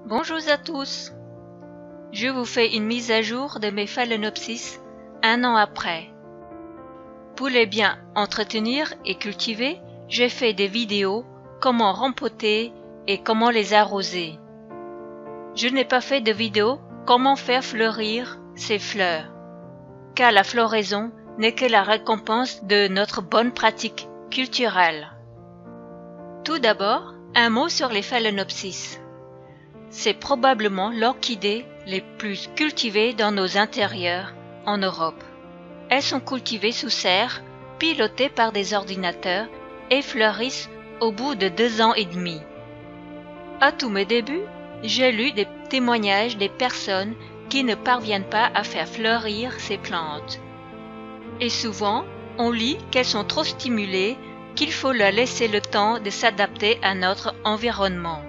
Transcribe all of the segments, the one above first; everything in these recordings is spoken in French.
Bonjour à tous. Je vous fais une mise à jour de mes phalaenopsis 1 an après. Pour les bien entretenir et cultiver, j'ai fait des vidéos comment rempoter et comment les arroser. Je n'ai pas fait de vidéo comment faire fleurir ces fleurs, car la floraison n'est que la récompense de notre bonne pratique culturelle. Tout d'abord, un mot sur les phalaenopsis. C'est probablement l'orchidée les plus cultivées dans nos intérieurs en Europe. Elles sont cultivées sous serre, pilotées par des ordinateurs et fleurissent au bout de 2 ans et demi. À tous mes débuts, j'ai lu des témoignages des personnes qui ne parviennent pas à faire fleurir ces plantes. Et souvent, on lit qu'elles sont trop stimulées, qu'il faut leur laisser le temps de s'adapter à notre environnement.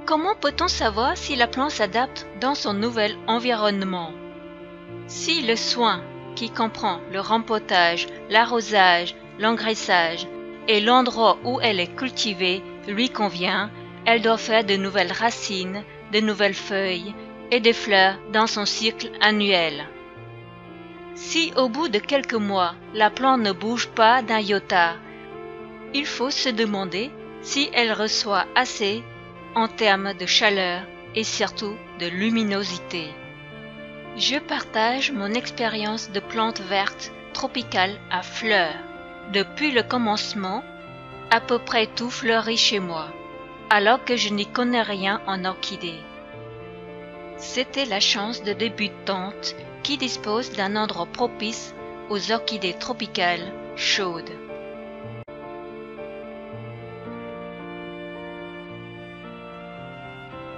Comment peut-on savoir si la plante s'adapte dans son nouvel environnement? Si le soin, qui comprend le rempotage, l'arrosage, l'engraissage et l'endroit où elle est cultivée, lui convient, elle doit faire de nouvelles racines, de nouvelles feuilles et des fleurs dans son cycle annuel. Si au bout de quelques mois, la plante ne bouge pas d'un iota, il faut se demander si elle reçoit assez en termes de chaleur et surtout de luminosité. Je partage mon expérience de plante verte tropicale à fleurs. Depuis le commencement, à peu près tout fleurit chez moi, alors que je n'y connais rien en orchidée. C'était la chance de débutante qui dispose d'un endroit propice aux orchidées tropicales chaudes.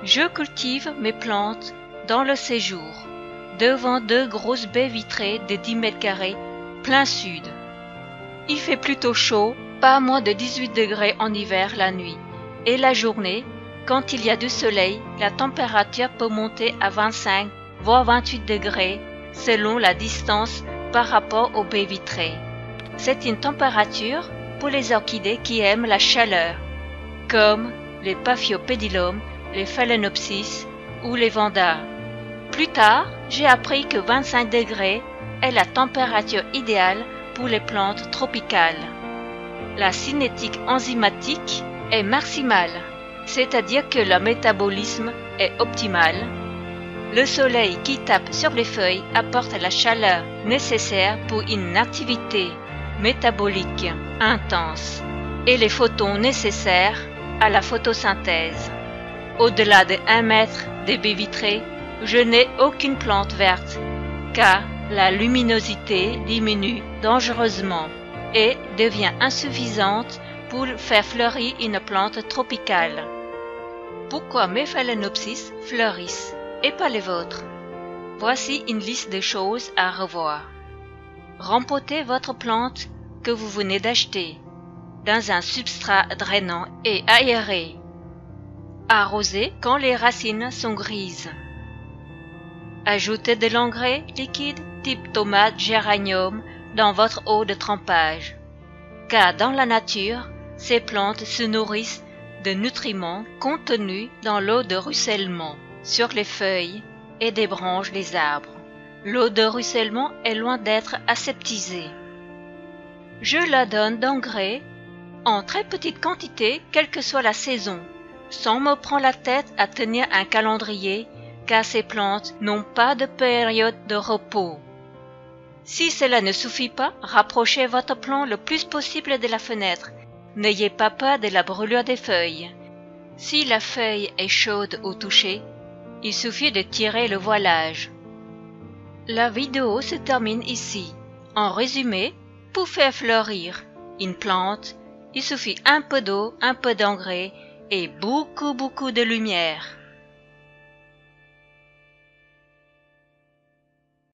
Je cultive mes plantes dans le séjour, devant 2 grosses baies vitrées de 10 mètres carrés, plein sud. Il fait plutôt chaud, pas moins de 18 degrés en hiver la nuit, et la journée, quand il y a du soleil, la température peut monter à 25 voire 28 degrés selon la distance par rapport aux baies vitrées. C'est une température pour les orchidées qui aiment la chaleur, comme les Paphiopedilum, les phalaenopsis ou les vandas. Plus tard, j'ai appris que 25 degrés est la température idéale pour les plantes tropicales. La cinétique enzymatique est maximale, c'est-à-dire que le métabolisme est optimal. Le soleil qui tape sur les feuilles apporte la chaleur nécessaire pour une activité métabolique intense et les photons nécessaires à la photosynthèse. Au-delà de 1 mètre des baies vitrées, je n'ai aucune plante verte, car la luminosité diminue dangereusement et devient insuffisante pour faire fleurir une plante tropicale. Pourquoi mes phalaenopsis fleurissent et pas les vôtres? Voici une liste de choses à revoir. Rempotez votre plante que vous venez d'acheter dans un substrat drainant et aéré. Arrosez quand les racines sont grises. Ajoutez de l'engrais liquide type tomate géranium dans votre eau de trempage, car dans la nature, ces plantes se nourrissent de nutriments contenus dans l'eau de ruissellement, sur les feuilles et des branches des arbres. L'eau de ruissellement est loin d'être aseptisée. Je la donne d'engrais en très petite quantité, quelle que soit la saison, sans me prendre la tête à tenir un calendrier, car ces plantes n'ont pas de période de repos. Si cela ne suffit pas, rapprochez votre plant le plus possible de la fenêtre. N'ayez pas peur de la brûlure des feuilles. Si la feuille est chaude au toucher, il suffit de tirer le voilage. La vidéo se termine ici. En résumé, pour faire fleurir une plante, il suffit un peu d'eau, un peu d'engrais et beaucoup de lumière.